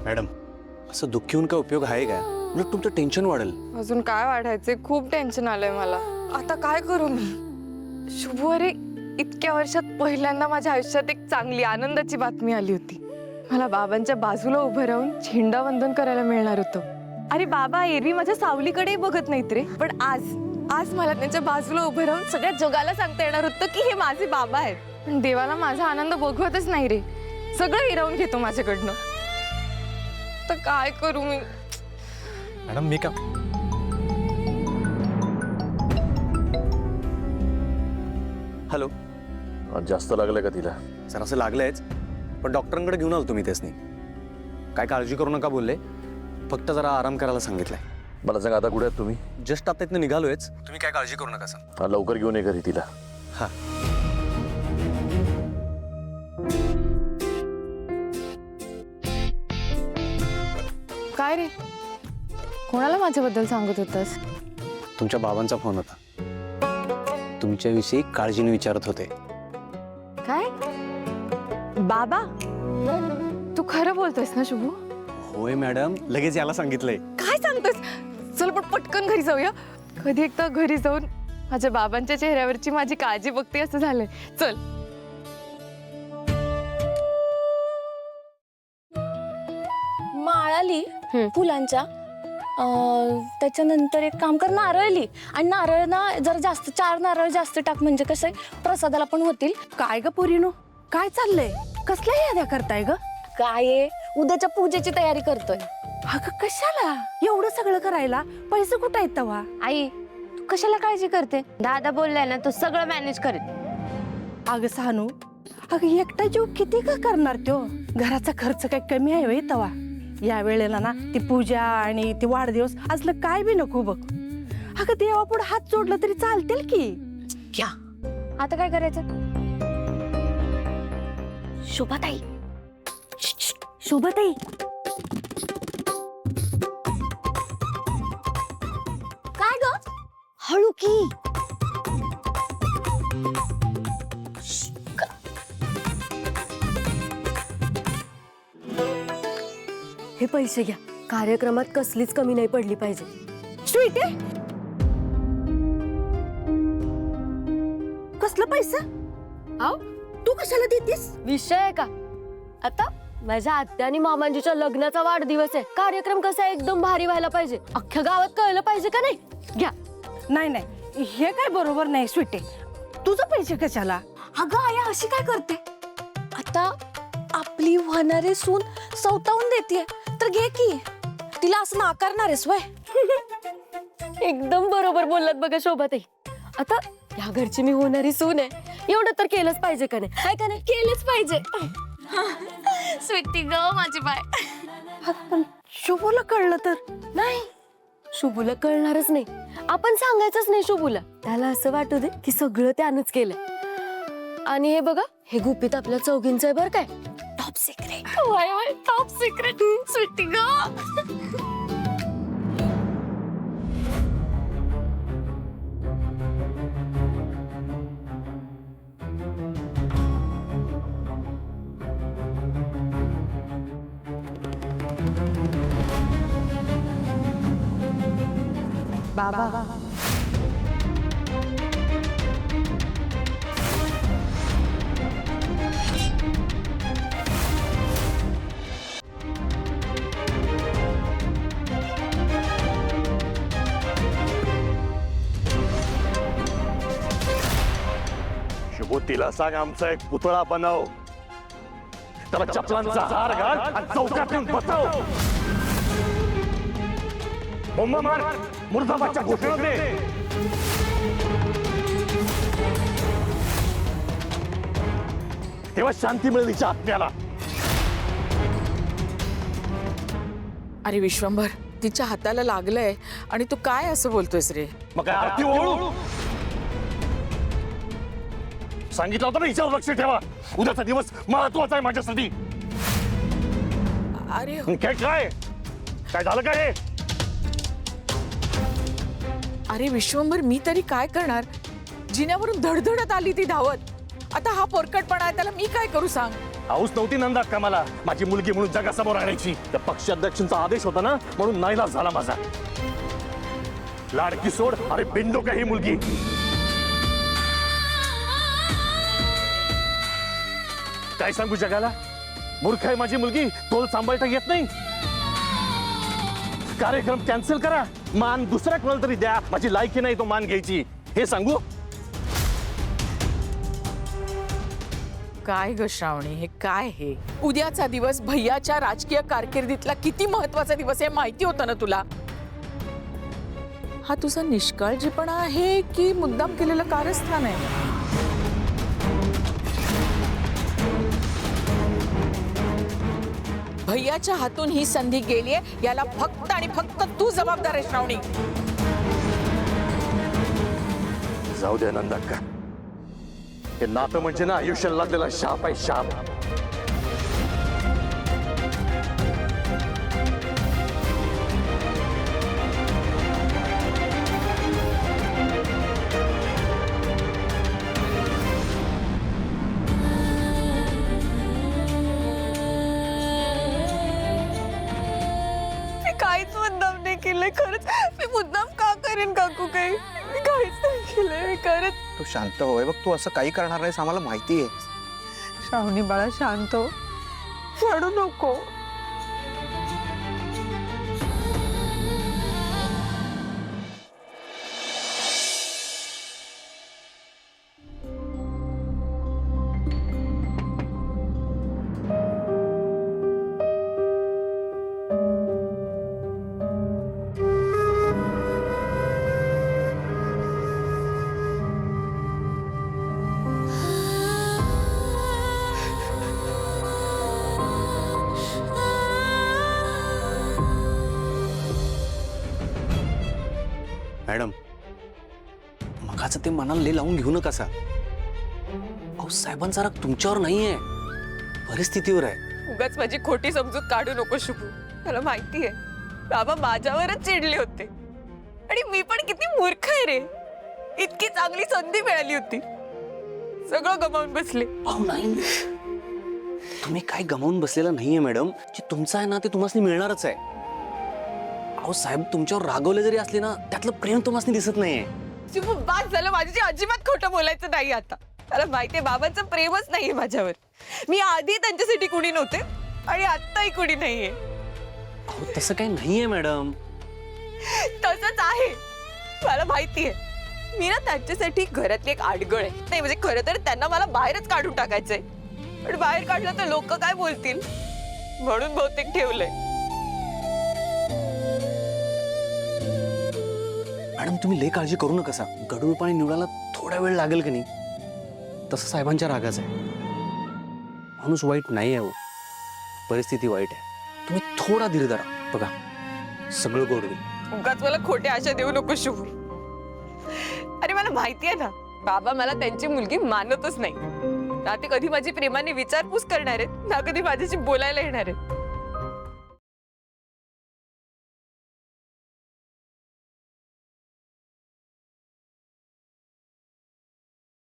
Madam, असं दुःखी होऊन काय उपयोग आहे का? उलट तुमचं टेन्शन वाढेल. अजून काय वाढायचे? खूप टेन्शन आलंय मला. आता काय करू मी? शुभू, अरे इतक्या वर्षात पहिल्यांदा माझ्या आयुष्यात एक चांगली आनंदाची बातमी आली होती. मला बाबांच्या बाजूला उभं राहून झेंडा वंदन करायला मिळणार होतं. अरे बाबा एरवी माझ्या सावलीकडे बघत नाहीत रे, पण आज मला त्यांच्या बाजूला उभं राहून सगळ्या जगाला सांगता येणार होतं की हे माझे बाबा आहेत. पण देवाला माझा आनंद बघवतच नाही रे, सगळं हिरावून घेतो माझ्याकडनं. तर काय करू मी? मॅडम मी का हॅलो, जास्त लागलं का तिला? सर असं लागलंयच, पण डॉक्टरांकडे घेऊन आलो तुम्ही त्यासनी. काय काळजी करू नका बोलले, फक्त जरा आराम करायला सांगितलंय. मला सांग, आता कुठे आहात तुम्ही? जस्ट आता इथनं निघालोयच. तुम्ही काय काळजी करू नका सर. लवकर घेऊन ये घरी तिला. हा. काय रे, कोणाला माझ्याबद्दल सांगत होतास? तुमच्या बाबांचा फोन होता. तुमच्याविषयी काळजीने विचारत होते. काय बाबा? तू खरं बोलतोयस ना शुभू? होय मॅडम, लगेच यायला सांगितलंय. काय सांगतोस? चल पण पटकन घरी जाऊया. कधी एकदा घरी जाऊन माझ्या बाबांच्या चेहऱ्यावरची माझी काळजी बघते असं झालंय. चल. माळाली फुलांच्या, त्याच्यानंतर एक काम कर, नारळली. आणि नारळ ना जरा जास्त, 4 नारळ जास्त टाक, म्हणजे कसं आहे प्रसादाला पण होतील. काय ग पोरीनो, काय चाललंय? कसल्या याद्या करताय ग? काय आहे, उद्याच्या पूजेची तयारी करतोय. अगं कशाला एवढं सगळं करायला? पैसे कुठं आहेत तवा? आई, तू कशाला काळजी करते? दादा बोललाय ना, तू सगळं मॅनेज करेल. अगं सानू, अगं एकटा जीव किती का करणार तो? घराचा खर्च काय कमी आहे होय तवा? या वेळेला ना ती पूजा आणि ती वाढदिवस असलं काय बी नको बघ. अगं देवापुढे हात जोडलं तरी चालतील की. घ्या. आता काय करायचं? शोभाताई, शोभाताई, काय ग? हळू की. हे पैसे घ्या, कार्यक्रमात कसलीच कमी नाही पडली पाहिजे. स्वीटी, कसलं पैसा? आव, तू कशाला देतीस? विषय आहे का? आता माझ्या आत्या आणि मामांजीच्या लग्नाचा वाढदिवस आहे. कार्यक्रम कसा एकदम भारी व्हायला पाहिजे, अख्ख्या गावात कळलं पाहिजे का नाही? घ्या. नाही नाही, हे काय बरोबर नाही स्वीटी. तुझं पैसे कशाला? अगं आया अशी काय करते? आता आपली होणारी सून सवतावून देते, तर घे की. तिला असं नाकारणार आहेस वय? एकदम बरोबर बोललात बघा शोभाताई. आता या घरची मी होणारी सून आहे, एवढं तर केलंच पाहिजे का नाही? काय का नाही? केलेच पाहिजे. स्वीटी ग माझी बाय. पण शुभूला कळलं तर? नाही, शुभूला कळणारच नाही. आपण सांगायचंच नाही शुभूला. त्याला असं वाटू दे की सगळं त्यानंच केलंय. आणि हे बघा, हे गुपित आपल्या चौघींचं आहे बरं काय. Top secret. वय वय, टॉप सिक्रेट. स्वीटी ग. बाबा, शुभू, तिला सांग आमचा एक पुतळा बनव, त्याला चपलांचा हार घाल आणि चौकातून बसव. बोंब मार, मुर्दाबादच्या घोषणा दे. तेव्हा शांती मिळेल तिच्या आत्म्याला. अरे विश्वंभर, तिच्या हाताला लागलंय आणि तू काय असं बोलतोयस रे? मग काय आरती ओळू? सांगितलं होतं ना हिच्यावर लक्ष ठेवा, उद्याचा दिवस महत्वाचा आहे माझ्यासाठी. अरे काय काय काय झालं काय हे? अरे विश्वंभर, मी तरी काय करणार? जिन्यावरून धडधडत आली ती धावत. आता हा पोरकटपणा आहे, त्याला मी काय करू सांग. हाऊस नव्हती नंदा का मला माझी मुलगी म्हणून जगासमोर आणायची. त्या पक्षाध्यक्षांचा आदेश होता ना, म्हणून नाईलाज झाला माझा. लाडकी सोड, अरे बिंडो का ही मुलगी. काय सांगू जगाला, मूर्ख आहे माझी मुलगी, तोल सांभाळता येत नाही. कार्यक्रम कॅन्सल करा, मान दुसऱ्या कोणाला तरी द्या, माझी लायकी नाही तो मान घ्यायची, हे सांगू. काय ग श्रावणी, हे काय हे? उद्याचा दिवस भैयाच्या राजकीय कारकिर्दीतला किती महत्वाचा दिवस आहे माहिती होतं ना तुला? हा तुझा निष्काळजीपणा आहे की मुद्दाम केलेलं कारस्थान आहे? भैयाच्या हातून ही संधी गेलीये, याला फक्त आणि फक्त तू जबाबदार आहे श्रावणी. जाऊ दे नंदाक्का, हे नातं म्हणजे ना आयुष्याला लागलेला शाप आहे, शाप. मी काहीच मुद्दाम नाही केलंय, खरंच. मी मुद्दाम का करेन काकू? काही मी काहीच नाही केलंय, मी खरंच. तू शांत होय बघ, तू असं काही करणार नाहीस, आम्हाला माहिती आहे. श्रावणी बाळा, शांत हो, रडू नको. मॅडम, मगाचं ते मनाला लय लावून घेऊ नका. अहो, साहेबांचा राग तुमच्यावर नाहीये, परिस्थितीवर आहे. उगाच माझी खोटी समजूत काढू नको शुभू. मला माहिती आहे बाबा माझ्यावरच चिडले होते, आणि मी पण किती मूर्ख आहे रे. इतकी चांगली संधी मिळाली होती, सगळं गमावून बसले. अहो नाही, तुम्ही काय गमावून बसलेला नाहीये मॅडम. जे तुमचं आहे ना ते तुम्हाला मिळणारच आहे. अहो साहेब तुमच्यावर रागवले जरी असले ना, त्यातलं प्रेम तुम्हाला दिसत नाहीये. शुभू, बाद झालं, माझी अजिबात खोटं बोलायचं नाही आता. मला माहितीये बाबांचं प्रेमच नाहीये माझ्यावर. मी आधी त्यांच्यासाठी कुणी नव्हते आणि आत्ताही कुणी नाहीये. अहो तसं काही नाहीये मॅडम. तसंच आहे, मला माहितीये. मी ना त्यांच्यासाठी घरातली एक आडगळ आहे. नाही म्हणजे खरं तर त्यांना मला बाहेरच काढून टाकायचंय, पण बाहेर काढलं तर लोक काय बोलतील म्हणून बहुतेक ठेवलंय. मॅडम तुम्ही लय काळजी करू नका. गडूळ पाणी निवडायला थोडा वेळ लागेल की नाही, तसं साहेबांच्या रागाचं आहे. माणूस वाईट नाही आहे, परिस्थिती वाईट आहे. तुम्ही थोडा धीर धरा, बघा सगळं गोड होईल. उगाच मला खोटे आशा देऊ नको शुभू. अरे मला माहितीये ना बाबा मला त्यांची मुलगी मानतच नाही. ना ते कधी माझी प्रेमाने विचारपूस करणार आहेत, ना कधी माझ्याशी बोलायला येणार आहेत.